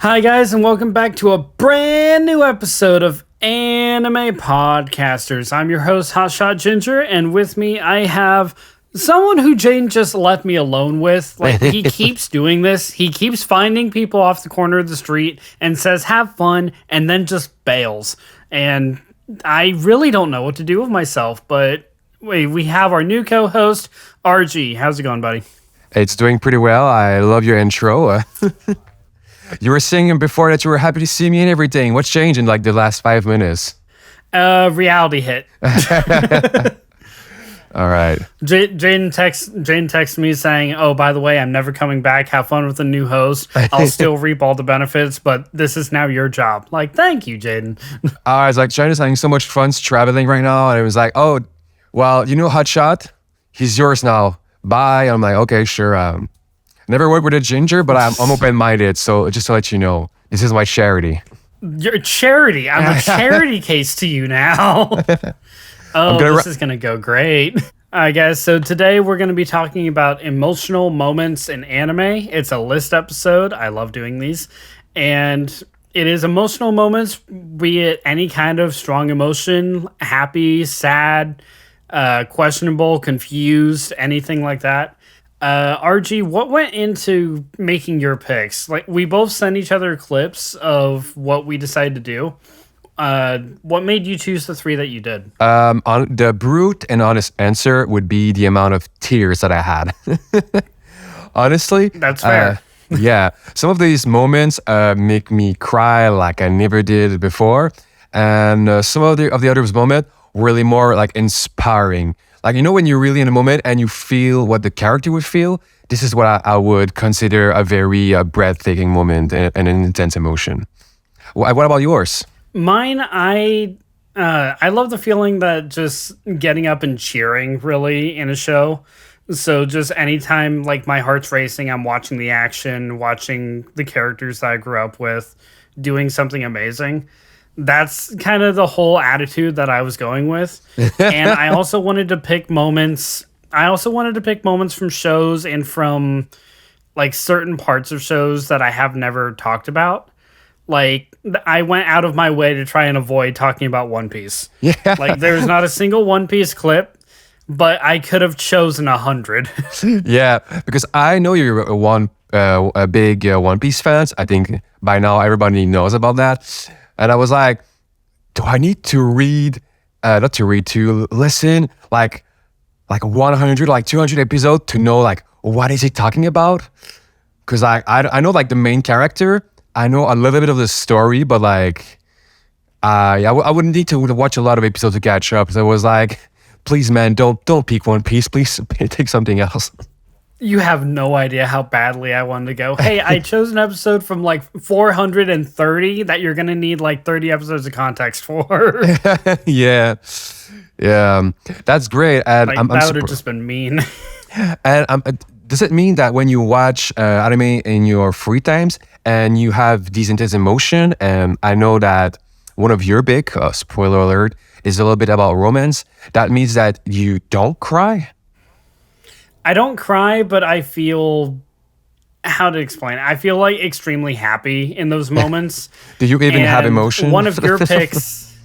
Hi guys, and welcome back to a brand new episode of Anime Podcasters. I'm your host, Hotshot Ginger, and with me I have someone who Jane just left me alone with. Like, he keeps doing this. He keeps finding people off the corner of the street and says, have fun, and then just bails. And I really don't know what to do with myself, but wait, we have our new co-host, RG. How's it going, buddy? It's doing pretty well. I love your intro. You were singing before that you were happy to see me and everything. What's changed in like the last 5 minutes? Reality hit. All right. Jane texts me saying, "Oh, by the way, I'm never coming back. Have fun with the new host. I'll still reap all the benefits, but this is now your job." Like, thank you, Jaden. I was like, China's having so much fun traveling right now. And it was like, oh, well, you know Hotshot? He's yours now. Bye. I'm like, okay, sure. Never worked with a ginger, but I'm open-minded. So just to let you know, this is my charity. Your charity. I'm a charity case to you now. Oh, this is going to go great. All right, guys. So today we're going to be talking about emotional moments in anime. It's a list episode. I love doing these. And it is emotional moments, be it any kind of strong emotion, happy, sad, questionable, confused, anything like that. RG, what went into making your picks? Like, we both sent each other clips of what we decided to do. What made you choose the three that you did? On the brute and honest answer would be the amount of tears that I had. Honestly, that's fair. Yeah, some of these moments make me cry like I never did before, and some of the other moments really more like inspiring. Like, you know, when you're really in a moment and you feel what the character would feel, this is what I would consider a very breathtaking moment and an intense emotion. What about yours? Mine, I love the feeling that just getting up and cheering really in a show. So just anytime like my heart's racing, I'm watching the action, watching the characters that I grew up with, doing something amazing. That's kind of the whole attitude that I was going with. And I also wanted to pick moments. From shows and from like certain parts of shows that I have never talked about. Like, I went out of my way to try and avoid talking about One Piece. Yeah. Like, there's not a single One Piece clip, but I could have chosen 100. Yeah, because I know you're a big One Piece fan. I think by now everybody knows about that. And I was like, do I need to to listen like 100, like 200 episodes to know like what is he talking about? Because I know like the main character. I know a little bit of the story, but like, I wouldn't need to watch a lot of episodes to catch up. So I was like, please, man, don't pick One Piece. Please pick something else. You have no idea how badly I wanted to go. Hey, I chose an episode from like 430 that you're going to need like 30 episodes of context for. Yeah. That's great. And like, that would have just been mean. And does it mean that when you watch anime in your free times and you have these intense emotion, and I know that one of your big, spoiler alert, is a little bit about romance, that means that you don't cry? I don't cry, but I feel, how to explain it? I feel like extremely happy in those moments. Do you even have emotion? One of your picks,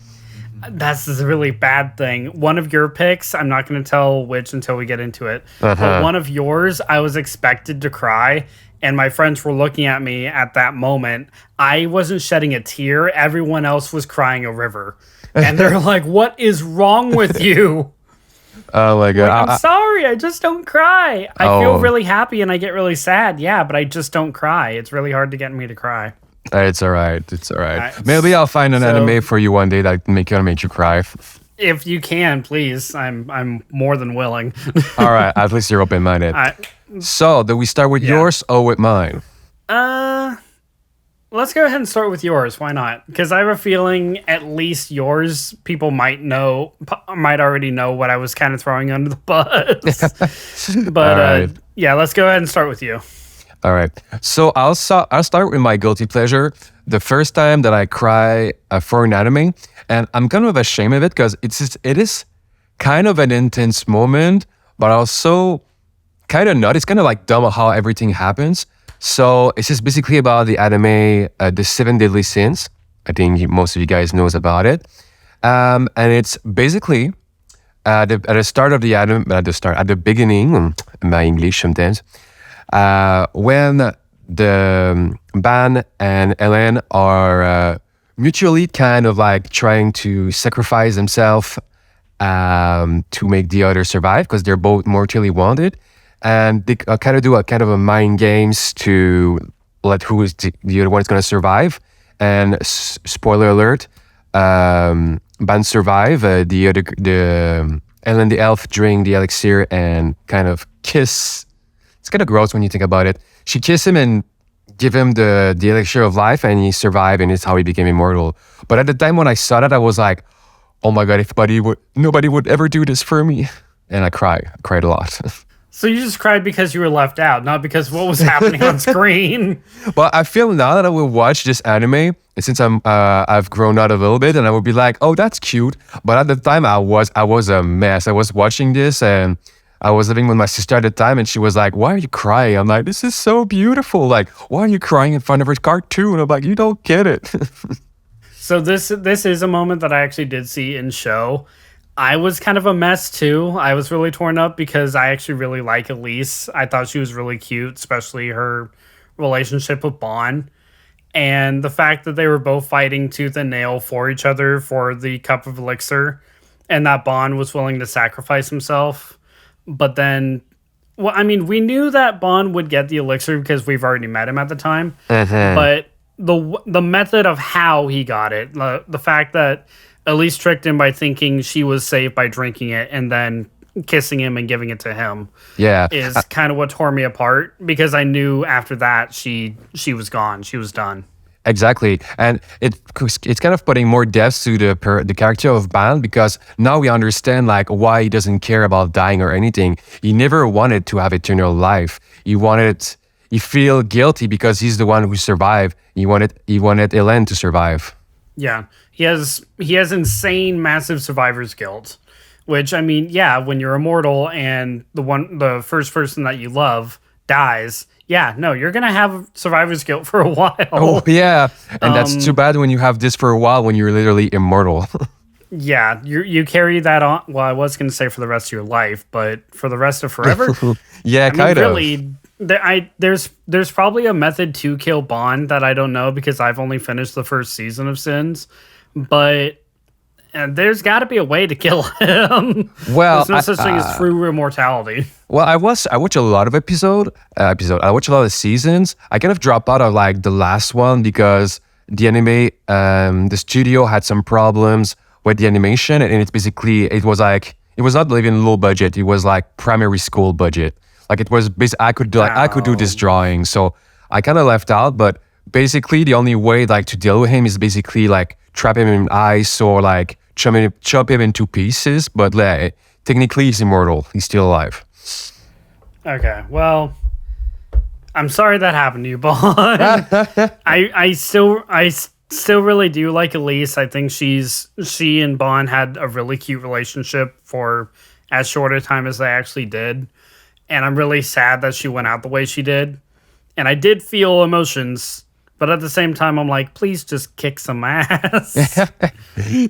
that's a really bad thing. One of your picks, I'm not going to tell which until we get into it, but one of yours, I was expected to cry, and my friends were looking at me at that moment. I wasn't shedding a tear. Everyone else was crying a river. And they're like, what is wrong with you? Oh my God. Like, I'm sorry, I just don't cry. I feel really happy and I get really sad. Yeah, but I just don't cry. It's really hard to get me to cry. It's all right. Maybe I'll find an anime for you one day that make you cry. If you can, please. I'm more than willing. All right, at least you're open-minded. So, do we start with yours or with mine? Let's go ahead and start with yours. Why not? Because I have a feeling at least yours, people might already know what I was kind of throwing under the bus. But yeah, let's go ahead and start with you. All right. So I'll start with my guilty pleasure. The first time that I cry for an anime, and I'm kind of ashamed of it because it is kind of an intense moment, but also kind of not. It's kind of like dumb how everything happens. So it's just basically about the anime, The Seven Deadly Sins. I think most of you guys knows about it. And it's basically at the start of the anime, at the beginning, my English sometimes, when the Ban and Ellen are mutually kind of like trying to sacrifice themselves to make the other survive because they're both mortally wounded, and they kind of do a kind of a mind games to let who is the other one is going to survive. And spoiler alert, Ban survive. The Ellen the elf drink the elixir and kind of kiss. It's kind of gross when you think about it. She kissed him and give him the elixir of life, and he survived, and it's how he became immortal. But at the time when I saw that, I was like, oh my god, nobody would ever do this for me. And I cried a lot. So you just cried because you were left out, not because what was happening on screen. But I feel now that I will watch this anime, and since I've grown out a little bit, and I would be like, oh, that's cute. But at the time, I was a mess. I was watching this, and I was living with my sister at the time, and she was like, why are you crying? I'm like, this is so beautiful. Like, why are you crying in front of a cartoon? I'm like, you don't get it. So this is a moment that I actually did see in show. I was kind of a mess too. I was really torn up because I actually really like Elise. I thought she was really cute, especially her relationship with Bon. And the fact that they were both fighting tooth and nail for each other for the cup of elixir, and that Bon was willing to sacrifice himself. But then, well, I mean, we knew that Bon would get the elixir because we've already met him at the time. But the method of how he got it, the fact that Elise tricked him by thinking she was safe by drinking it and then kissing him and giving it to him, is kind of what tore me apart, because I knew after that she was gone, she was done. Exactly, and it's kind of putting more depth to the character of Ban, because now we understand like why he doesn't care about dying or anything. He never wanted to have eternal life. He feel guilty because he's the one who survived. He wanted Ellen to survive. Yeah, he has insane, massive survivor's guilt. Which, I mean, yeah, when you're immortal and the first person that you love dies, yeah, no, you're gonna have survivor's guilt for a while. Oh yeah, and that's too bad when you have this for a while when you're literally immortal. Yeah, you carry that on. Well, I was gonna say for the rest of your life, but for the rest of forever. Yeah, I mean, kind of. Really, there's probably a method to kill Bond that I don't know because I've only finished the first season of Sins, but there's got to be a way to kill him. Well, there's no such thing as true immortality. Well, I watch a lot of episode. I watch a lot of seasons. I kind of dropped out of like the last one because the anime, the studio had some problems with the animation, and it was not even low budget. It was like primary school budget. Like it was I could do this drawing, so I kind of left out. But basically, the only way like to deal with him is basically like trap him in ice or like chop him into pieces. But like, technically, he's immortal. He's still alive. Okay, well, I'm sorry that happened to you, Bond. I still really do like Elise. I think she and Bond had a really cute relationship for as short a time as they actually did. And I'm really sad that she went out the way she did. And I did feel emotions, but at the same time, I'm like, please just kick some ass.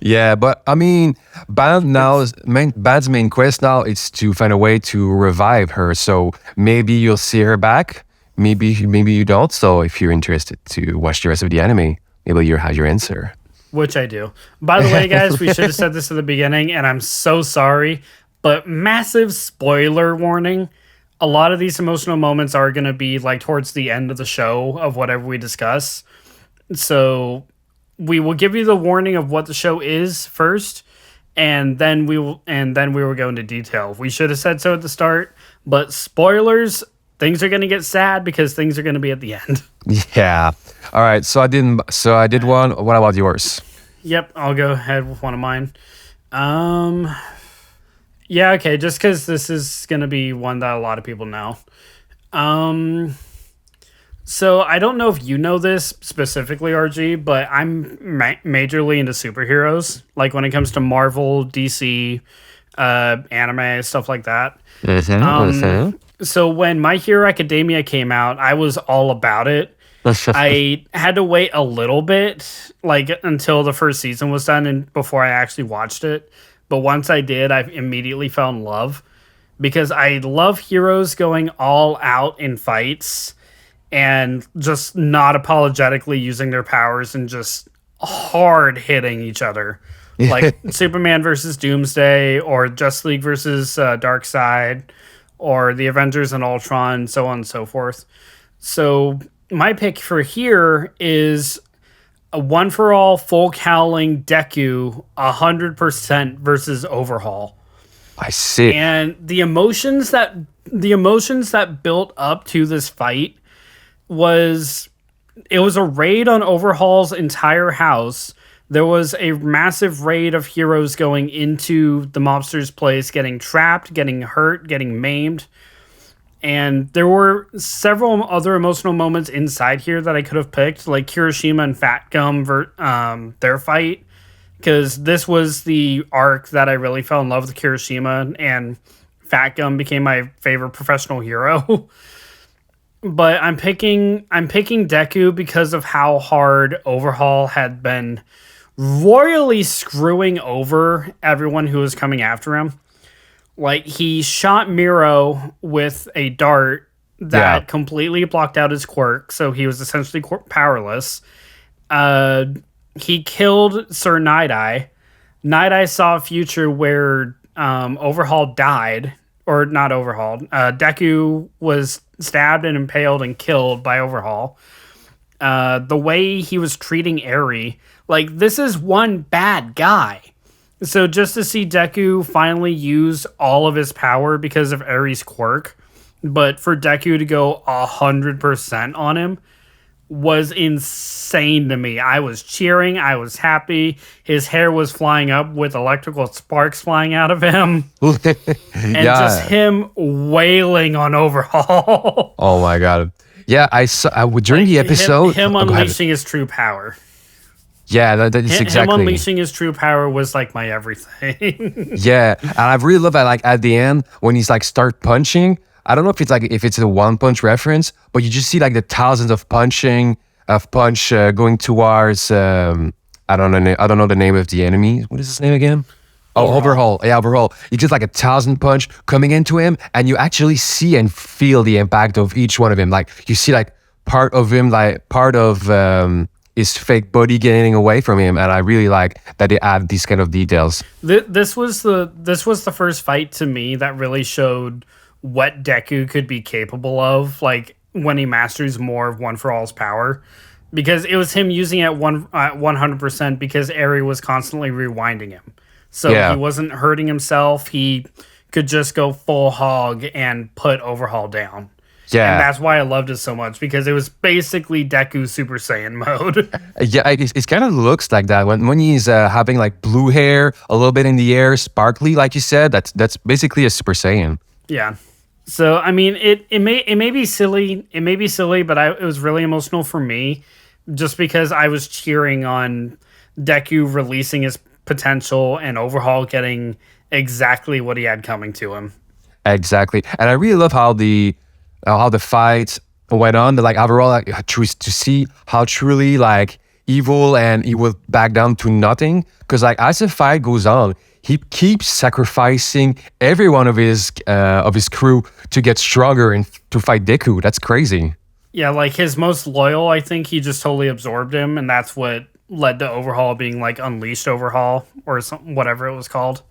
Yeah, but I mean, Bad's main quest now is to find a way to revive her. So maybe you'll see her back. Maybe you don't. So if you're interested to watch the rest of the anime, maybe you'll have your answer. Which I do. By the way, guys, we should have said this at the beginning, and I'm so sorry, but massive spoiler warning. A lot of these emotional moments are going to be like towards the end of the show of whatever we discuss. So we will give you the warning of what the show is first, and then we will go into detail. We should have said so at the start, but spoilers, things are going to get sad because things are going to be at the end. Yeah. All right. So I did one. What about yours? Yep, I'll go ahead with one of mine. Yeah, okay, just because this is going to be one that a lot of people know. So I don't know if you know this specifically, RG, but I'm majorly into superheroes. Like when it comes to Marvel, DC, anime, stuff like that. So when My Hero Academia came out, I was all about it. I had to wait a little bit, like until the first season was done and before I actually watched it. But once I did, I immediately fell in love because I love heroes going all out in fights and just not apologetically using their powers and just hard hitting each other. Like Superman versus Doomsday or Justice League versus Darkseid or the Avengers and Ultron, so on and so forth. So my pick for here is a one for all full cowling Deku 100% versus Overhaul. I see. And the emotions that built up to this fight was it was a raid on Overhaul's entire house. There was a massive raid of heroes going into the mobster's place, getting trapped, getting hurt, getting maimed. And there were several other emotional moments inside here that I could have picked, like Kirishima and Fat Gum, their fight, because this was the arc that I really fell in love with Kirishima, and Fat Gum became my favorite professional hero. But I'm picking Deku because of how hard Overhaul had been royally screwing over everyone who was coming after him. Like, he shot Miro with a dart that completely blocked out his quirk, so he was essentially powerless. He killed Sir Night-Eye. Night-Eye saw a future where Overhaul died, or not Overhaul. Deku was stabbed and impaled and killed by Overhaul. The way he was treating Eri, like, this is one bad guy. So just to see Deku finally use all of his power because of Eri's quirk, but for Deku to go 100% on him was insane to me. I was cheering. I was happy. His hair was flying up with electrical sparks flying out of him. And just him wailing on Overhaul. Oh my god. Yeah, I saw during the episode. Him unleashing his true power. Yeah, that is exactly. Him unleashing his true power was like my everything. Yeah, and I really love that. Like at the end when he's like start punching. I don't know if it's a One Punch reference, but you just see like the thousands of punch going towards. I don't know the name of the enemy. What is his name again? Oh, Overhaul. Yeah, Overhaul. You just like 1,000 punch coming into him, and you actually see and feel the impact of each one of him. Like you see like part of him, like part of his fake body getting away from him, and I really like that they add these kind of details. This was the first fight to me that really showed what Deku could be capable of, like when he masters more of One for All's power, because it was him using it 100% because Eri was constantly rewinding him, so he wasn't hurting himself. He could just go full hog and put Overhaul down. Yeah, and that's why I loved it so much, because it was basically Deku Super Saiyan mode. Yeah, it kind of looks like that when he's having like blue hair, a little bit in the air, sparkly, like you said. That's basically a Super Saiyan. Yeah. So I mean, it may be silly, but it was really emotional for me, just because I was cheering on Deku releasing his potential and Overhaul getting exactly what he had coming to him. Exactly, and I really love how the fight went on. Like overall, like to see how truly like evil and he will back down to nothing. Because like as the fight goes on, he keeps sacrificing every one of his crew to get stronger and to fight Deku. That's crazy. Yeah, like his most loyal, I think he just totally absorbed him, and that's what led to Overhaul being like Unleashed Overhaul or something, whatever it was called.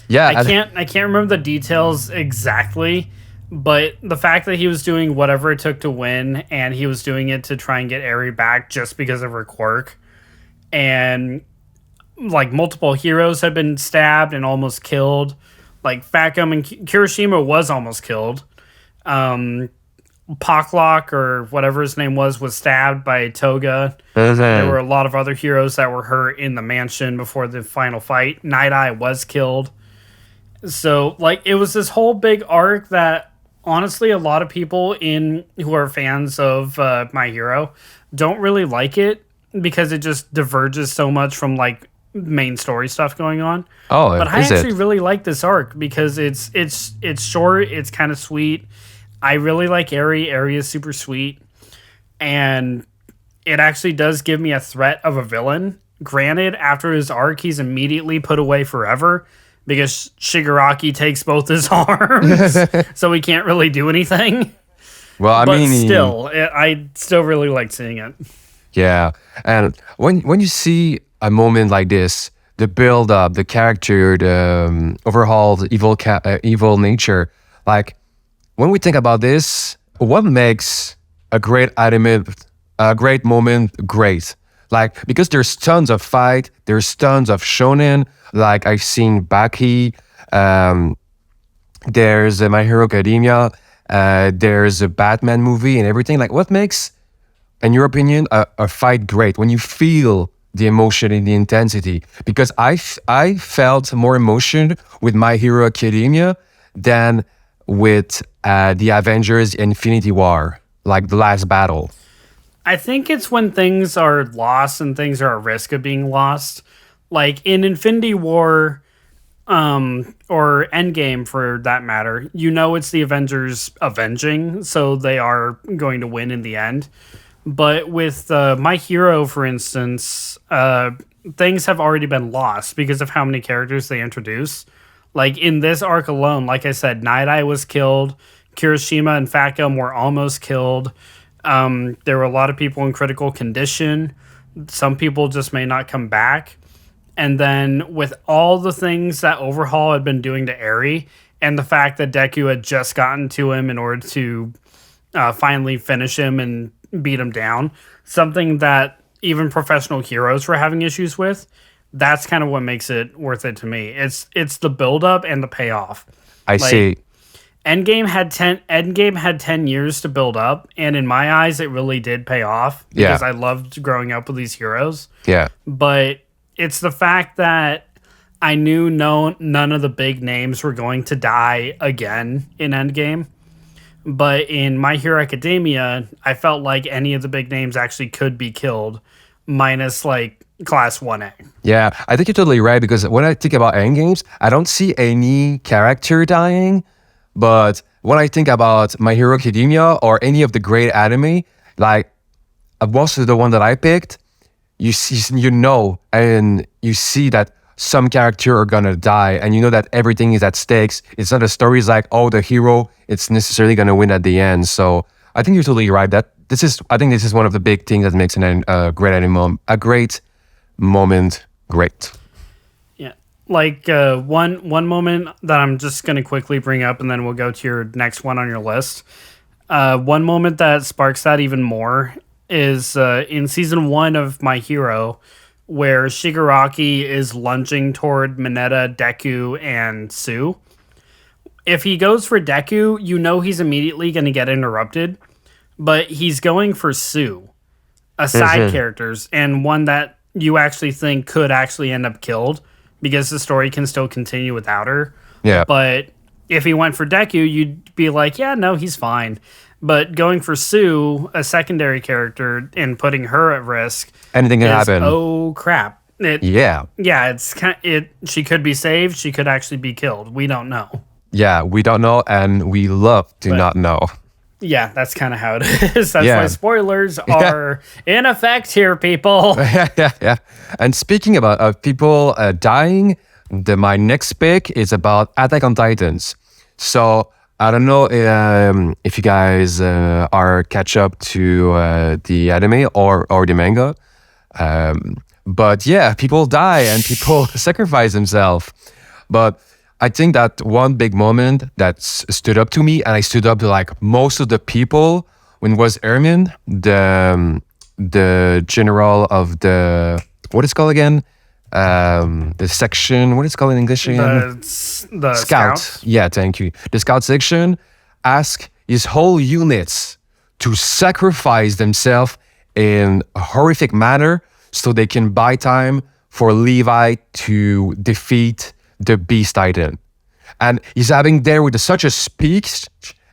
Yeah, I can't remember the details exactly, but the fact that he was doing whatever it took to win, and he was doing it to try and get Eri back just because of her quirk, and like multiple heroes had been stabbed and almost killed. Like Fat Gum and Kirishima was almost killed. Pocklock or whatever his name was stabbed by Toga. There were a lot of other heroes that were hurt in the mansion before the final fight. Night-Eye was killed. So like it was this whole big arc that honestly a lot of people who are fans of My Hero don't really like it, because it just diverges so much from like main story stuff going on. Oh, But I is actually it? really like this arc because it's short, it's kind of sweet. I really like Eri. Eri is super sweet, and it actually does give me a threat of a villain. Granted, after his arc, he's immediately put away forever because Shigaraki takes both his arms, so he can't really do anything. Well, I But mean, still, I still really like seeing it. yeah. And when you see a moment like this, the build up, the character, the overhauled evil nature, like when we think about this, what makes a great anime, a great moment great? Like because there's tons of fight, there's tons of shonen. Like I've seen Baki, um, there's My Hero Academia, there's a Batman movie and everything. Like what makes, in your opinion, a fight great? When you feel the emotion and the intensity? Because I felt more emotion with My Hero Academia than with the Avengers Infinity War, like the last battle. I think it's when things are lost and things are at risk of being lost. Like in Infinity War, or Endgame for that matter, you know it's the Avengers avenging, so they are going to win in the end. But with My Hero, for instance, things have already been lost because of how many characters they introduce. Like in this arc alone, like I said, Night Eye was killed, Kirishima and Fat Gum were almost killed. There were a lot of people in critical condition. Some people just may not come back. And then with all the things that Overhaul had been doing to Eri, and the fact that Deku had just gotten to him in order to finally finish him and beat him down, something that even professional heroes were having issues with, that's kind of what makes it worth it to me. It's the build up and the payoff. I Like see. Endgame had 10 years to build up, and in my eyes it really did pay off because Yeah, I loved growing up with these heroes. yeah, But it's the fact that I knew none of the big names were going to die again in Endgame. But in My Hero Academia, I felt like any of the big names actually could be killed, minus like Class 1A. yeah. I think you're totally right because when I think about endgames, I don't see any character dying. But when I think about My Hero Academia or any of the great anime, like most of the one that I picked, you see, and you see that some character are gonna die, and you know that everything is at stakes. It's not a story. It's like, oh, the hero, it's necessarily gonna win at the end. So I think you're totally right. I think this is one of the big things that makes a great anime, a great moment great. Yeah. Like one moment that I'm just gonna quickly bring up, and then we'll go to your next one on your list. One moment that sparks that even more is in season 1 of My Hero, where Shigaraki is lunging toward Mineta, Deku, and Sue. If he goes for Deku, you know he's immediately going to get interrupted, but he's going for Sue, a side Mhm. characters, and one that you actually think could actually end up killed because the story can still continue without her. Yeah, But if he went for Deku, you'd be like, yeah, no, he's fine. But going for Sue, a secondary character, and putting her at risk anything can is, happen. oh crap. Yeah, Yeah, it's kind it. She could be saved. She could actually be killed. We don't know. yeah. We don't know, and we love to But not know. yeah, that's kind of how it is. That's why Yeah. spoilers are in effect here, people. Yeah, yeah. And speaking about people dying, my next pick is about Attack on Titans. So I don't know if you guys are catch up to the anime or the manga, but yeah, people die and people sacrifice themselves. But I think that one big moment that stood up to me, and I stood up to like most of the people, when was Ermin, the general of the, what is it called again? The section, what is it called in English again? The Scout. scouts. Yeah, thank you. The scout section asked his whole units to sacrifice themselves in a horrific manner so they can buy time for Levi to defeat the Beast Titan. And he's having there with such a speech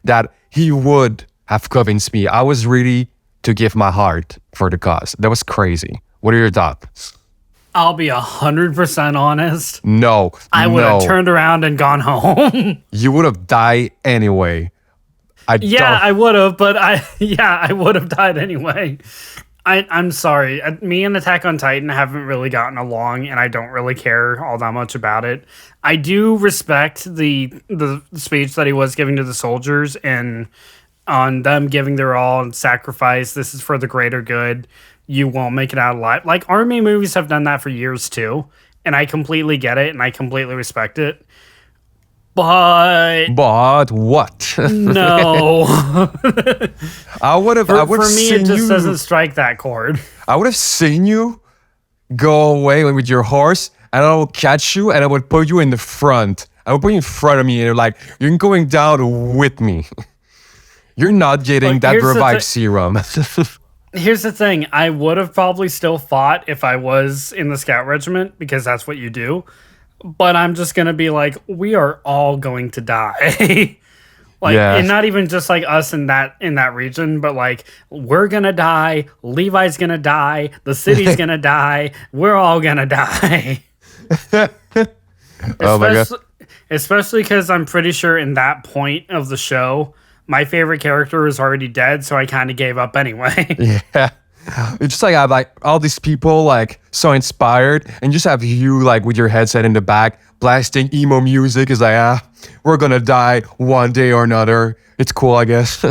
that he would have convinced me. I was ready to give my heart for the cause. That was crazy. What are your thoughts? I'll be 100% honest. No, I would have no. turned around and gone home. You would have died anyway. I Yeah, don't. I would have, but I would have died anyway. I'm sorry. Me and Attack on Titan haven't really gotten along, and I don't really care all that much about it. I do respect the speech that he was giving to the soldiers and on them giving their all and sacrifice. This is for the greater good. You won't make it out alive. Like, army movies have done that for years too, and I completely get it and I completely respect it. But But what? no. I would have. I would For have me, seen it just you. doesn't strike that chord. I would have seen you go away with your horse, and I will catch you, and I would put you in the front. I would put you in front of me, and you're like, you're going down with me. You're not getting Look, that here's the revive thi- serum. Here's the thing. I would have probably still fought if I was in the scout regiment because that's what you do. But I'm just going to be like, we are all going to die. Like, Yeah. and not even just like us in that region, but like we're going to die. Levi's going to die. The city's going to die. We're all going to die. Oh my god. Especially because I'm pretty sure in that point of the show, my favorite character is already dead, so I kind of gave up anyway. Yeah. It's just like I have like all these people like so inspired, and just have you like with your headset in the back blasting emo music is like, we're gonna die one day or another. It's cool, I guess.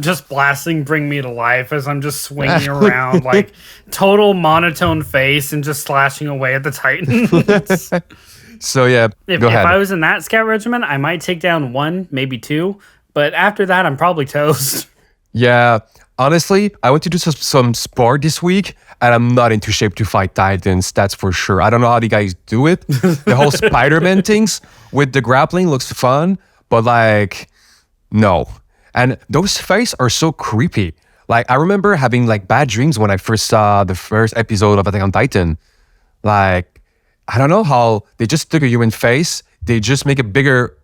Just blasting Bring Me to Life as I'm just swinging around like total monotone face and just slashing away at the Titans. So yeah, If go ahead. I was in that scout regiment, I might take down one, maybe two, but after that, I'm probably toast. Yeah, honestly, I went to do some sport this week, and I'm not into shape to fight Titans. That's for sure. I don't know how the guys do it. The whole Spider-Man things with the grappling looks fun, but like, no. And those fights are so creepy. Like, I remember having like bad dreams when I first saw the first episode of Attack on Titan. Like, I don't know how they just took a human face, they just make a bigger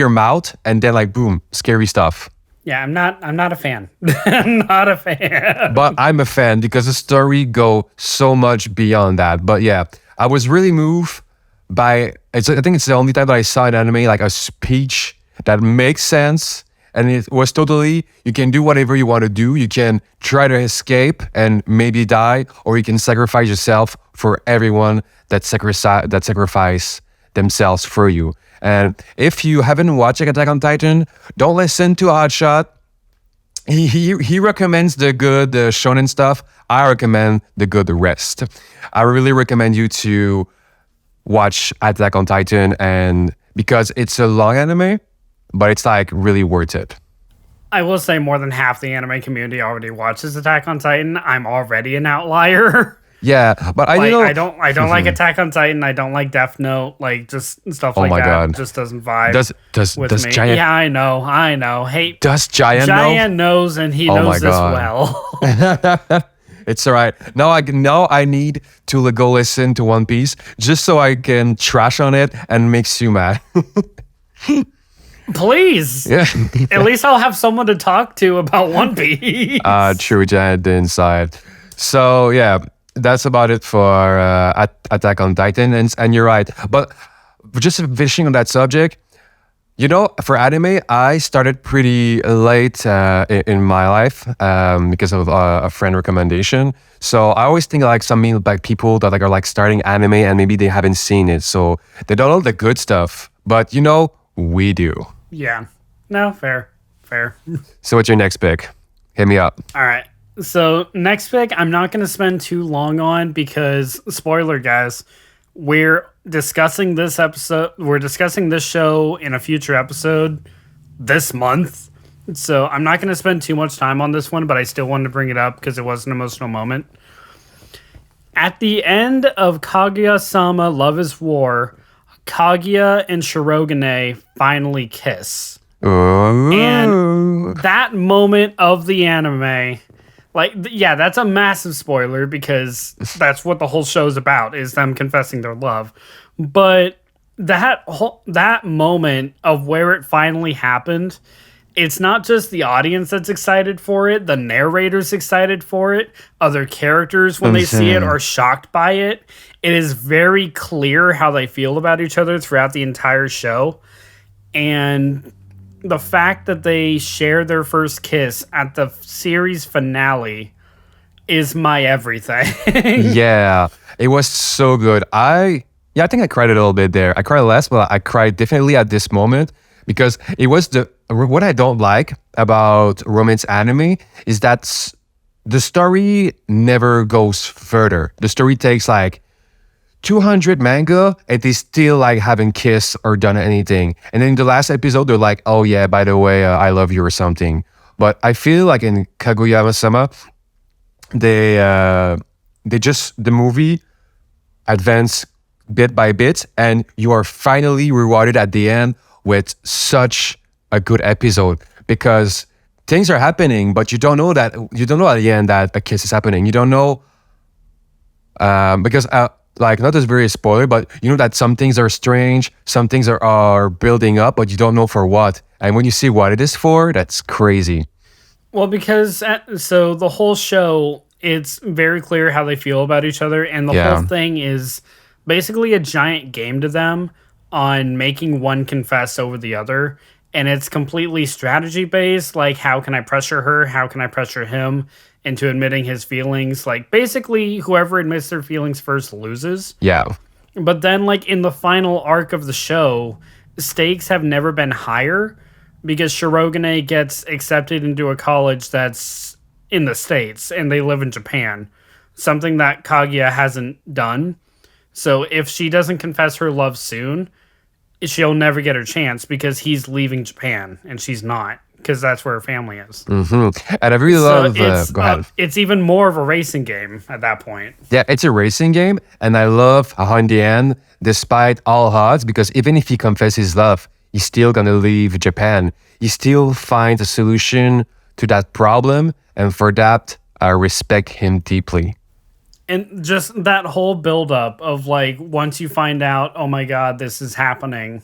mouth, and then like boom, scary stuff. Yeah, I'm not a fan. I'm not a fan. But I'm a fan because the story go so much beyond that. But yeah, I was really moved by. I think it's the only time that I saw an anime like a speech that makes sense, and it was totally. You can do whatever you want to do. You can try to escape and maybe die, or you can sacrifice yourself for everyone that sacrifice themselves for you. And if you haven't watched Attack on Titan, don't listen to Hotshot. He recommends the good, the shonen stuff. I recommend the good, the rest. I really recommend you to watch Attack on Titan, and because it's a long anime, but it's like really worth it. I will say more than half the anime community already watches Attack on Titan. I'm already an outlier. Yeah, but Like, know I don't like Attack on Titan. I don't like Death Note. Like just stuff like my that. God. Just doesn't vibe does with does me. Giant Yeah, I know. Hey, does Giant know? Giant knows, and he Oh knows my this God. well. It's all right. Now I need to go listen to One Piece just so I can trash on it and makes you mad. Please. Yeah. At least I'll have someone to talk to about One Piece. True Giant the inside. So yeah, that's about it for Attack on Titan, and you're right. But just finishing on that subject, you know, for anime, I started pretty late in my life because of a friend recommendation. So I always think like some like people that like are like starting anime and maybe they haven't seen it, so they don't know the good stuff. But you know, we do. Yeah. No, fair. So what's your next pick? Hit me up. All right. So next pick, I'm not going to spend too long on because spoiler, guys, we're discussing this episode. We're discussing this show in a future episode this month. So I'm not going to spend too much time on this one, but I still wanted to bring it up because it was an emotional moment. At the end of Kaguya-sama Love is War, Kaguya and Shirogane finally kiss. And that moment of the anime, like, yeah, that's a massive spoiler because that's what the whole show's about, is them confessing their love. But that moment of where it finally happened it's not just the audience that's excited for it, the narrator's excited for it, other characters when they see it Insane. are shocked by it. It is very clear how they feel about each other throughout the entire show. And the fact that they share their first kiss at the series finale is my everything. Yeah, it was so good. I think I cried a little bit there. I cried less, but I cried definitely at this moment because it was what I don't like about romance anime is that the story never goes further. The story takes like 200 manga and they still like haven't kissed or done anything. And then in the last episode, they're like, oh yeah, by the way, I love you or something. But I feel like in Kaguya-sama, the movie advance bit by bit and you are finally rewarded at the end with such a good episode because things are happening, but you don't know at the end that a kiss is happening. You don't know because like not as very spoiler, but you know that some things are strange, some things are building up, but you don't know for what. And when you see what it is for, that's crazy. Well, because so the whole show, it's very clear how they feel about each other, and the Yeah. whole thing is basically a giant game to them on making one confess over the other. And it's completely strategy based. Like, how can I pressure her? How can I pressure him into admitting his feelings? Like, basically, whoever admits their feelings first loses. Yeah. But then, like, in the final arc of the show, stakes have never been higher because Shirogane gets accepted into a college that's in the States and they live in Japan. Something that Kaguya hasn't done. So if she doesn't confess her love soon, she'll never get her chance because he's leaving Japan and she's not, because that's where her family is. And I really So love. Go ahead. it's even more of a racing game at that point. Yeah, it's a racing game, and I love how in the end, despite all odds, because even if he confesses his love, he's still gonna leave Japan. He still finds a solution to that problem, and for that, I respect him deeply. And just that whole buildup of like, once you find out, oh my God, this is happening,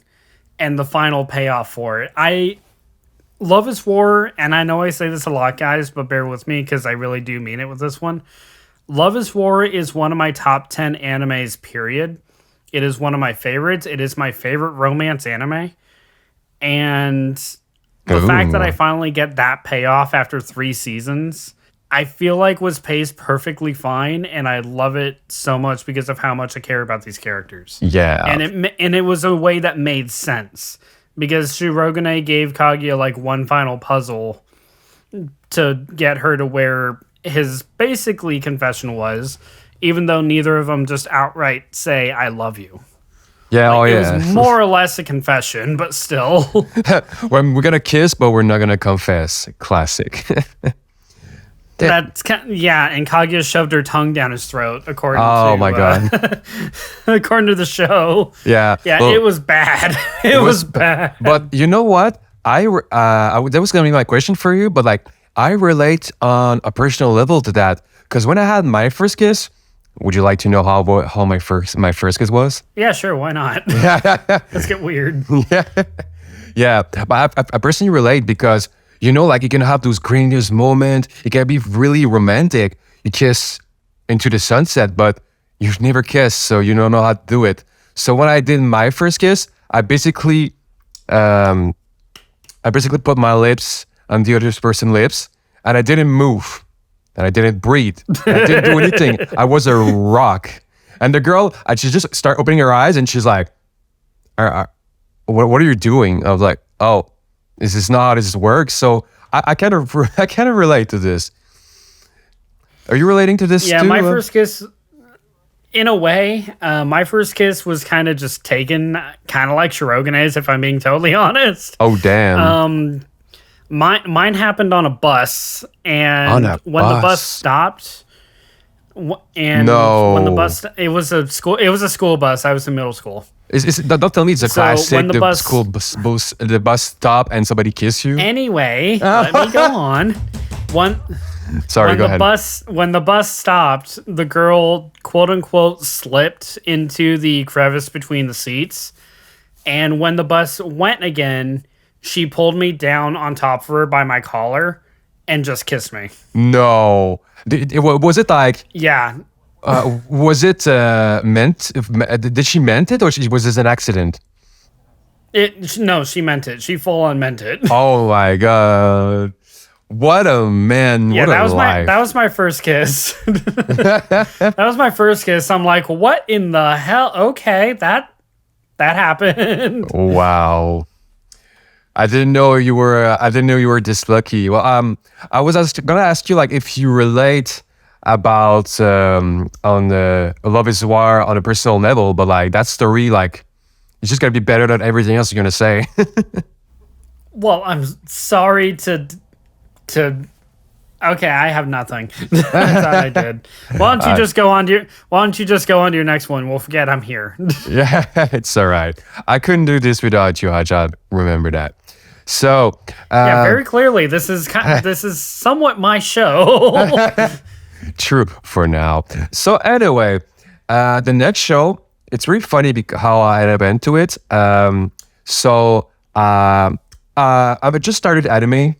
and the final payoff for it. Love is War, and I know I say this a lot, guys, but bear with me because I really do mean it with this one. Love is War is one of my top 10 animes, period. It is one of my favorites. It is my favorite romance anime. And the fact that I finally get that payoff after 3 seasons, I feel like was paced perfectly fine, and I love it so much because of how much I care about these characters. Yeah. And it was a way that made sense because Shirogane gave Kaguya like one final puzzle to get her to where his basically confession was, even though neither of them just outright say I love you. Yeah, Like, oh it yeah. was more or less a confession, but still. When we're gonna kiss, but we're not gonna confess. Classic. That's and Kaguya shoved her tongue down his throat, according to Oh my god. according to the show. Yeah. Yeah, Well, it was bad. It was bad. But you know what? That was gonna be my question for you, but like I relate on a personal level to that because when I had my first kiss, would you like to know how my first kiss was? Yeah, sure, why not? Let's get weird. Yeah, but I personally relate because you know, like you can have those grandiose moments. It can be really romantic. You kiss into the sunset, but you've never kissed, so you don't know how to do it. So when I did my first kiss, I basically put my lips on the other person's lips, and I didn't move, and I didn't breathe. I didn't do anything. I was a rock. And the girl, she just start opening her eyes, and she's like, "What are you doing?" I was like, "Oh, this is not how this works." So I kind of relate to this. Are you relating to this Yeah, too? my first kiss, in a way, my first kiss was kind of just taken, kind of like Shirogane's, if I'm being totally honest. Oh damn! Mine happened on a bus, and when the bus stopped, and No. when the bus, it was a school bus. I was in middle school. Don't tell me it's a So classic. when the bus- The bus stop and somebody kiss you. Anyway, let me go on. Sorry, go ahead. When the bus stopped, the girl, quote unquote, slipped into the crevice between the seats. And when the bus went again, she pulled me down on top of her by my collar and just kissed me. No. Was it like, Yeah. was it meant? Did she meant it, or was this an accident? No, she meant it. She full on meant it. Oh my god. What a man. Yeah, What a life. that was my first kiss. That was my first kiss. I'm like, what in the hell? Okay, that happened. Wow. I didn't know you were. I didn't know you were this lucky. Well, I was gonna ask you like if you relate about on the Love Is War on a personal level, but like that story, like it's just gonna be better than everything else you're gonna say. Well, I'm sorry to. Okay, I have nothing. I thought I did. Why don't you just go on to your next one? We'll forget I'm here. Yeah, it's all right. I couldn't do this without you, Hotshot. Remember that. So Yeah, very clearly, this is somewhat my show. true for now. So anyway, the next show, it's really funny how I ended up into it. I've just started anime.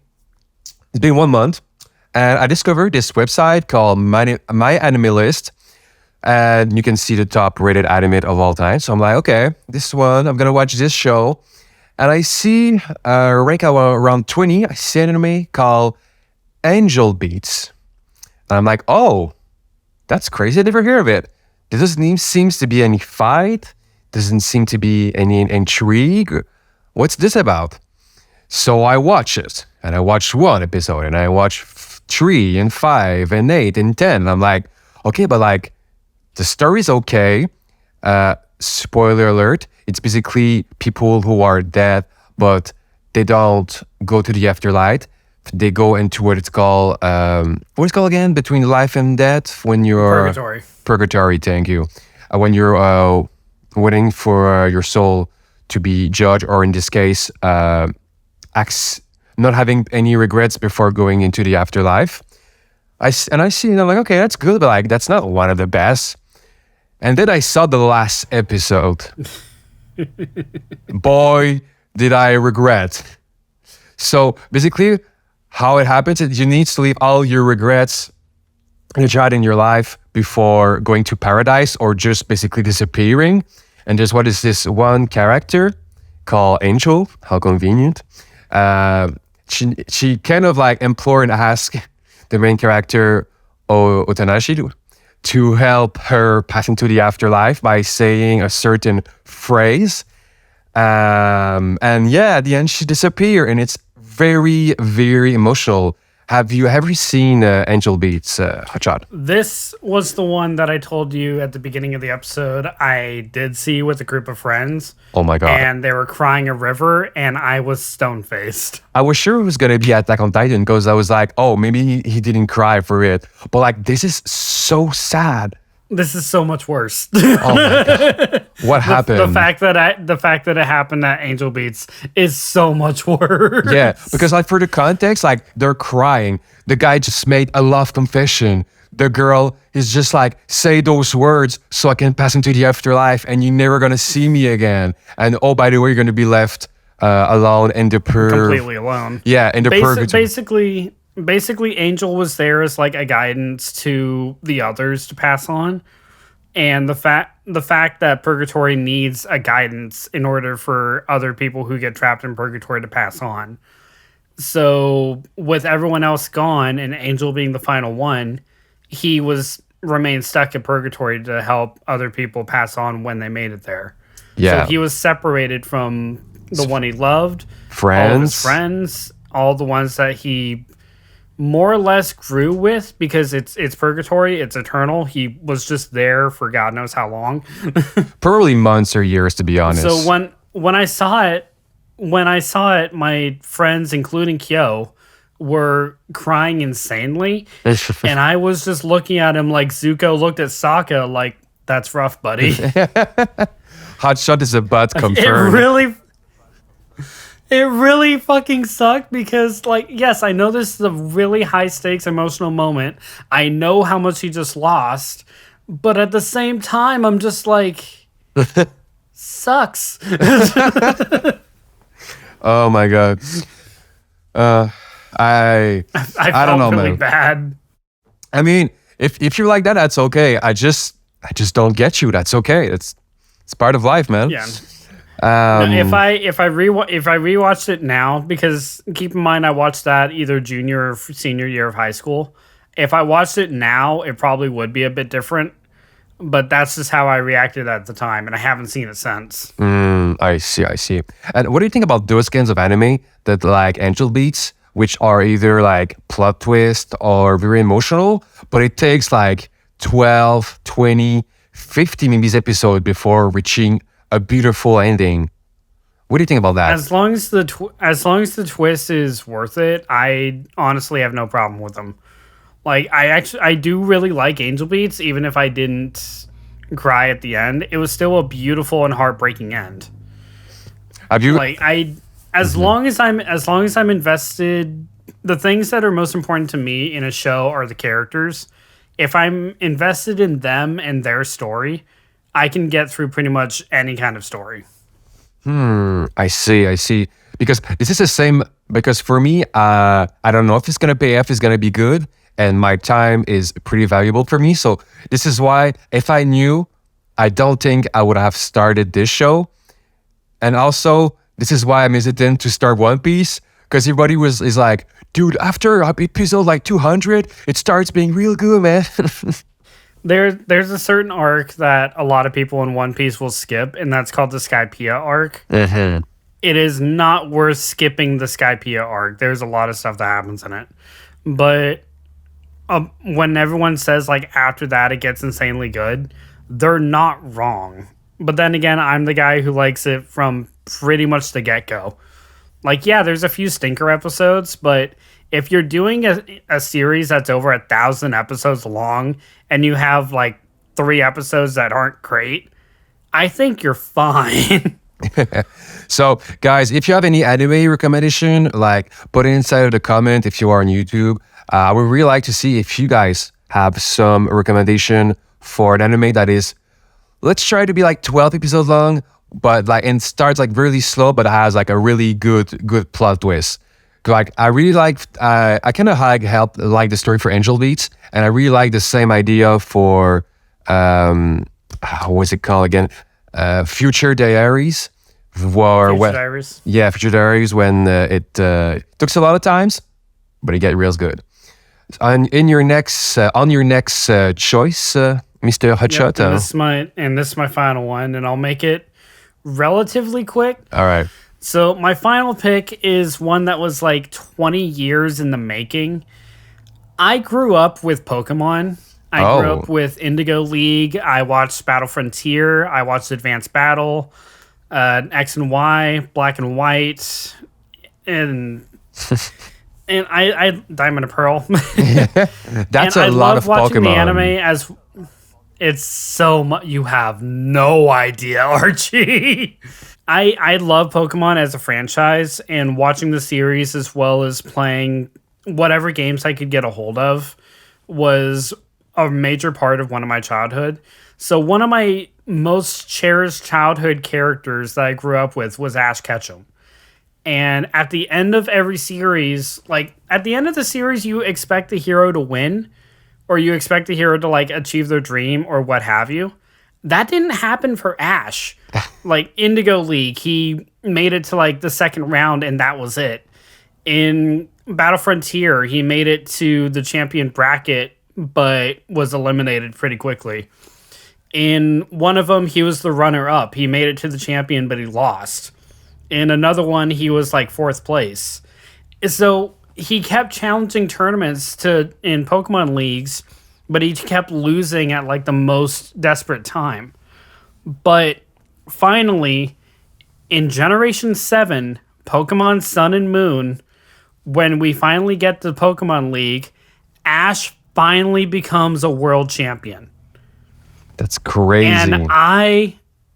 It's been 1 month, and I discovered this website called My Anime List, and you can see the top rated anime of all time. So I'm like, okay, this one, I'm gonna watch this show, and I see rank around 20. I see an anime called Angel Beats, and I'm like, oh, that's crazy. I never hear of it. There doesn't seems to be any fight. Doesn't seem to be any intrigue. What's this about? So I watch it, and I watched 1 episode, and I watched 3 and 5 and 8 and 10. And I'm like, okay, but like the story's okay. Spoiler alert: it's basically people who are dead, but they don't go to the afterlife. They go into what it's called again, between life and death, when you're Purgatory. Purgatory. Thank you. When you're waiting for your soul to be judged, or in this case, not having any regrets before going into the afterlife. I see, and I'm like, okay, that's good, but like that's not one of the best. And then I saw the last episode. Boy, did I regret. So basically, how it happens is you need to leave all your regrets in a child in your life before going to paradise, or just basically disappearing. And there's what is this one character called Angel. How convenient. She kind of like implore and ask the main character Otanashi to help her pass into the afterlife by saying a certain phrase. And yeah, at the end she disappears, and it's very, very emotional. Have you ever seen Angel Beats, Hotshot? This was the one that I told you at the beginning of the episode I did see with a group of friends. Oh my god. And they were crying a river, and I was stone-faced. I was sure it was going to be Attack on Titan, because I was like, oh, maybe he didn't cry for it. But like, this is so sad. This is so much worse. Oh my god. What happened? The fact that it happened at Angel Beats is so much worse. Yeah, because like for the context, like they're crying. The guy just made a love confession. The girl is just like, say those words so I can pass into the afterlife, and you're never gonna see me again. And oh, by the way, you're gonna be left alone in the completely alone. Yeah, in the purgatory. Basically, Angel was there as like a guidance to the others to pass on, and the fact that Purgatory needs a guidance in order for other people who get trapped in Purgatory to pass on. So with everyone else gone and Angel being the final one, he remained stuck in Purgatory to help other people pass on when they made it there. Yeah, so he was separated from the one he loved, friends, all of his friends, all the ones that he more or less grew with, because it's Purgatory, it's eternal. He was just there for God knows how long. Probably months or years, to be honest. So when I saw it, my friends, including Kyo, were crying insanely, and I was just looking at him like Zuko looked at Sokka, like, that's rough, buddy. Hotshot is a butt confirmed. It really fucking sucked, because, like, yes, I know this is a really high stakes emotional moment. I know how much he just lost, but at the same time, I'm just like, sucks. Oh my god. Uh, I I I don't felt know, really man. bad. I mean, if you're like that, that's okay. I just don't get you. That's okay. It's part of life, man. Yeah. No, Um, if I rewatched it now, because keep in mind I watched that either junior or senior year of high school. If I watched it now, it probably would be a bit different. But that's just how I reacted at the time, and I haven't seen it since. I see, I see. And what do you think about those kinds of anime that like angel beats, which are either like plot twist or very emotional, but it takes like 12, 20, 50 maybe episode before reaching a beautiful ending. What do you think about that? As long as the twist is worth it, I honestly have no problem with them. Like I do really like Angel Beats, even if I didn't cry at the end. It was still a beautiful and heartbreaking end. Have you? Like as long as I'm invested, the things that are most important to me in a show are the characters. If I'm invested in them and their story, I can get through pretty much any kind of story. I see, I see. Because this is the same. Because for me, I don't know if it's gonna pay off, it's gonna be good, and my time is pretty valuable for me. So this is why, if I knew, I don't think I would have started this show. And also, this is why I'm hesitant to start One Piece, because everybody is like, dude, after episode like 200, it starts being real good, man. There's a certain arc that a lot of people in One Piece will skip, and that's called the Skypiea arc. Mhm. It is not worth skipping the Skypiea arc. There's a lot of stuff that happens in it, but when everyone says like after that it gets insanely good, they're not wrong. But then again, I'm the guy who likes it from pretty much the get go. Like, yeah, there's a few stinker episodes, but if you're doing a series that's over 1,000 episodes long and you have like 3 episodes that aren't great, I think you're fine. So, guys, if you have any anime recommendation, like put it inside of the comment if you are on YouTube. I would really like to see if you guys have some recommendation for an anime that is, let's try to be like 12 episodes long, but like and starts like really slow, but has like a really good plot twist. Like I really like, I kind of like the story for Angel Beats, and I really like the same idea for what was it called again? Future Diaries. Future Diaries. Yeah, Future Diaries. When it took a lot of times, but it get real good. On your next choice, Mr. Hotshot. Yep, and this is my final one, and I'll make it relatively quick. All right. So my final pick is one that was like 20 years in the making. I grew up with Pokemon. I grew up with Indigo League. I watched Battle Frontier. I watched Advanced Battle, X and Y, Black and White, and I Diamond and Pearl. That's and a lot of watching Pokemon. the anime as it's so much. You have no idea, Archie. I love Pokemon as a franchise, and watching the series as well as playing whatever games I could get a hold of was a major part of one of my childhood. So one of my most cherished childhood characters that I grew up with was Ash Ketchum. And at the end of every series, like at the end of the series, you expect the hero to win, or you expect the hero to like achieve their dream or what have you. That didn't happen for Ash. Like Indigo League, he made it to like the second round and that was it. In Battle Frontier, he made it to the champion bracket but was eliminated pretty quickly. In one of them, he was the runner-up. He made it to the champion, but he lost. In another one, he was like 4th place. So he kept challenging tournaments in Pokemon leagues, but he kept losing at like the most desperate time. But finally, in Generation 7, Pokemon Sun and Moon, when we finally get to Pokemon League, Ash finally becomes a world champion. That's crazy. And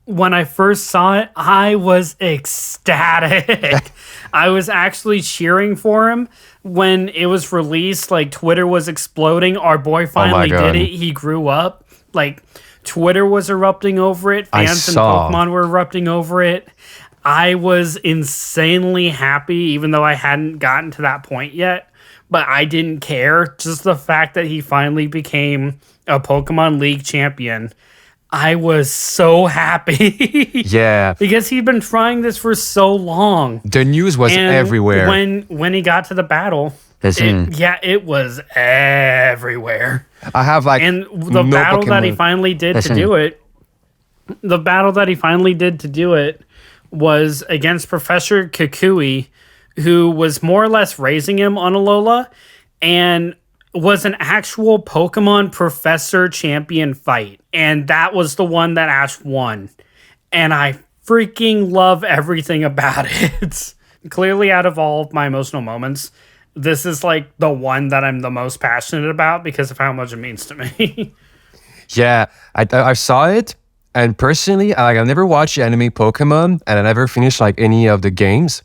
when I first saw it, I was ecstatic. I was actually cheering for him when it was released. Like, Twitter was exploding. Our boy finally did it. He grew up. Like, Twitter was erupting over it. Fans and Pokemon were erupting over it. I was insanely happy, even though I hadn't gotten to that point yet. But I didn't care. Just the fact that he finally became a Pokemon League champion. I was so happy. Yeah. Because he'd been trying this for so long. The news was And everywhere. when he got to the battle, it was everywhere. I have like And the no battle that he Pokemon. finally did to do it, was against Professor Kukui, who was more or less raising him on Alola, and was an actual Pokemon Professor champion fight. And that was the one that Ash won. And I freaking love everything about it. Clearly, out of all of my emotional moments, this is like the one that I'm the most passionate about because of how much it means to me. Yeah, I saw it, and personally, I never watched anime Pokemon, and I never finished like any of the games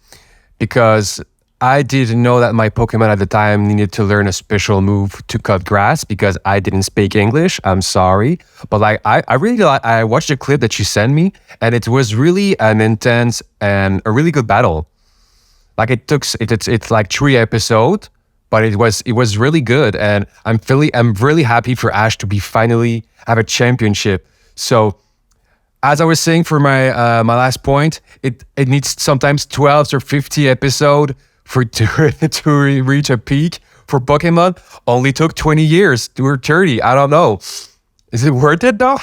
because I didn't know that my Pokemon at the time needed to learn a special move to cut grass because I didn't speak English. I'm sorry, but like I really like I watched the clip that you sent me, and it was really an intense and a really good battle. Like it's like 3 episodes, but it was really good, and I'm really happy for Ash to be finally have a championship. So as I was saying for my my last point, it needs sometimes 12 or 50 episode for to reach a peak. For Pokemon, only took 20 years or 30. I don't know. Is it worth it though?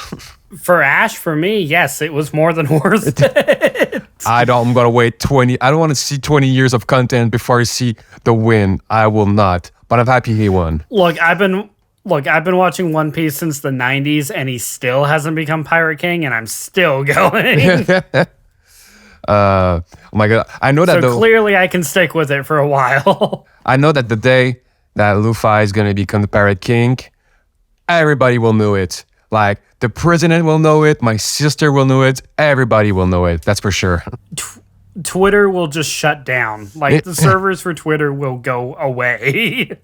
For Ash, for me, yes, it was more than worth it. I'm gonna wait 20. I don't want to see 20 years of content before I see the win. I will not. But I'm happy he won. Look, I've been watching One Piece since the 90s, and he still hasn't become Pirate King, and I'm still going. Oh my god! I know that. So clearly, I can stick with it for a while. I know that the day that Luffy is gonna become the Pirate King, everybody will know it. Like the president will know it, my sister will know it, everybody will know it. That's for sure. Twitter will just shut down. Like the servers for Twitter will go away.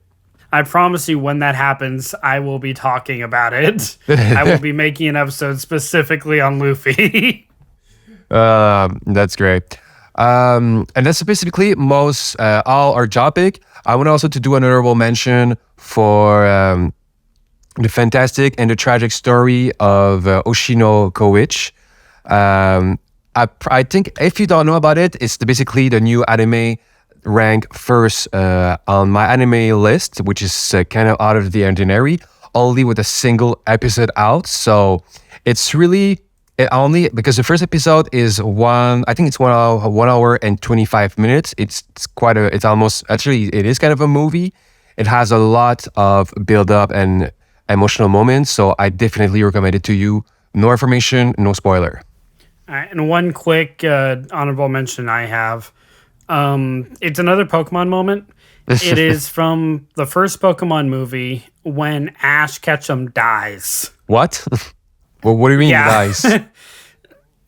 I promise you, when that happens, I will be talking about it. I will be making an episode specifically on Luffy. That's great. And that's basically most all our topic. I want also to do an honorable mention for the fantastic and the tragic story of Oshino Koichi. I think if you don't know about it, it's basically the new anime rank first on my anime list, which is kind of out of the ordinary, only with a single episode out. So it's really only because the first episode is I think it's 1 hour and 25 minutes. It's almost, actually, it is kind of a movie. It has a lot of build up and emotional moments. So I definitely recommend it to you. No information, no spoiler. All right, and one quick honorable mention I have. It's another Pokemon moment. It is from the first Pokemon movie when Ash Ketchum dies. What? Well, what do you mean, guys?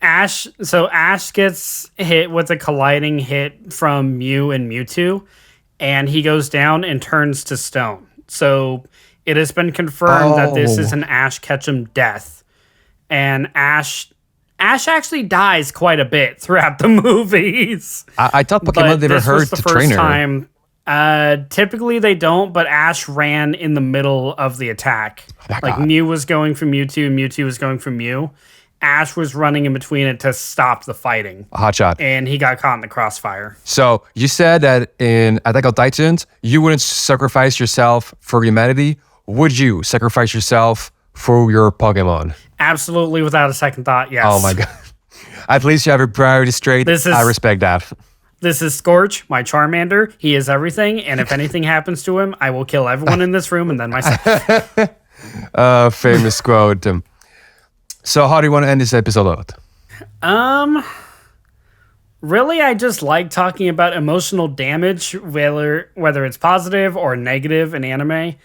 Ash gets hit with a colliding hit from Mew and Mewtwo, and he goes down and turns to stone. So it has been confirmed that this is an Ash Ketchum death. And Ash actually dies quite a bit throughout the movies. I thought Pokemon never hurt the trainer. Time. Typically they don't, but Ash ran in the middle of the attack. Like Mew was going for Mewtwo, Mewtwo was going for Mew. Ash was running in between it to stop the fighting. Hotshot. And he got caught in the crossfire. So you said that in Attack on Titans, you wouldn't sacrifice yourself for humanity. Would you sacrifice yourself for your Pokemon? Absolutely, without a second thought, yes. Oh my god. At least you have your priority straight. I respect that. This is Scorch, my Charmander. He is everything, and if anything happens to him, I will kill everyone in this room and then myself. Famous quote. So how do you want to end this episode out? Really, I just like talking about emotional damage, whether it's positive or negative in anime.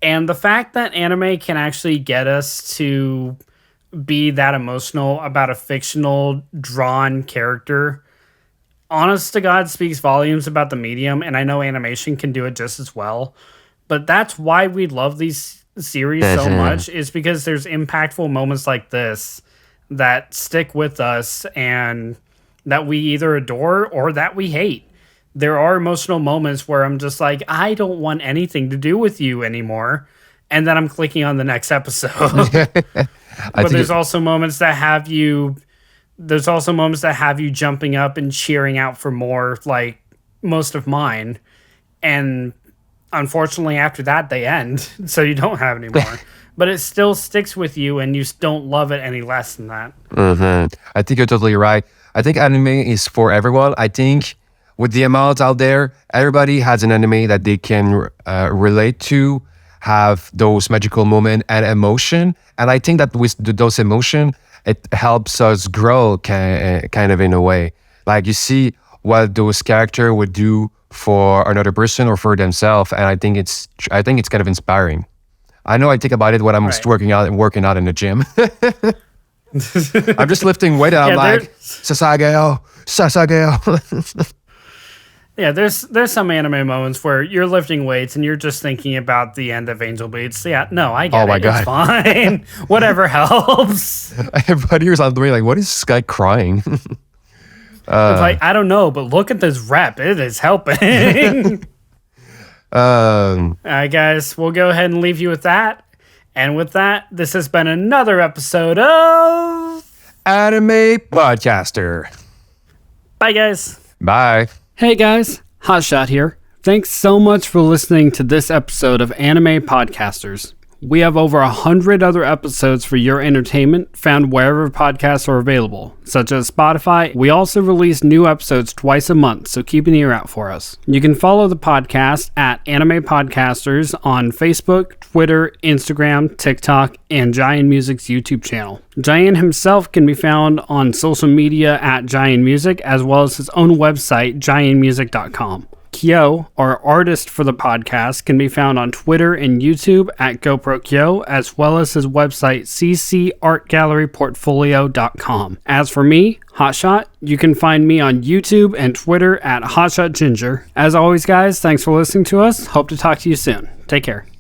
And the fact that anime can actually get us to be that emotional about a fictional, drawn character, honest to God, speaks volumes about the medium. And I know animation can do it just as well. But that's why we love these series so much, is because there's impactful moments like this that stick with us and that we either adore or that we hate. There are emotional moments where I'm just like, I don't want anything to do with you anymore. And then I'm clicking on the next episode. But there's also moments that have you jumping up and cheering out for more, like most of mine. And unfortunately, after that, they end. So you don't have any more. But it still sticks with you, and you don't love it any less than that. I think you're totally right. I think anime is for everyone. I think with the amount out there, everybody has an anime that they can relate to, have those magical moments and emotion. And I think that with those emotion, it helps us grow kind of in a way. Like you see what those characters would do for another person or for themselves. And I think it's kind of inspiring. I know I think about it when I'm working out in the gym. I'm just lifting weight and I'm like, Sasageo. Yeah, there's some anime moments where you're lifting weights and you're just thinking about the end of Angel Beats. Yeah, no, I get it. God. It's fine. Whatever helps. Everybody was on the way like, what is this guy crying? It's like, I don't know, but look at this rep. It is helping. All right, guys, we'll go ahead and leave you with that. And with that, this has been another episode of Anime Podcaster. Bye, guys. Bye. Hey, guys. Hotshot here. Thanks so much for listening to this episode of Anime Podcasters. We have over 100 other episodes for your entertainment found wherever podcasts are available, such as Spotify. We also release new episodes twice a month, so keep an ear out for us. You can follow the podcast at Anime Podcasters on Facebook, Twitter, Instagram, TikTok, and Giant Music's YouTube channel. Giant himself can be found on social media at Giant Music, as well as his own website, giantmusic.com. Kyo, our artist for the podcast, can be found on Twitter and YouTube at GoProKyo, as well as his website, ccartgalleryportfolio.com. As for me, Hotshot, you can find me on YouTube and Twitter at HotshotGinger. As always, guys, thanks for listening to us. Hope to talk to you soon. Take care.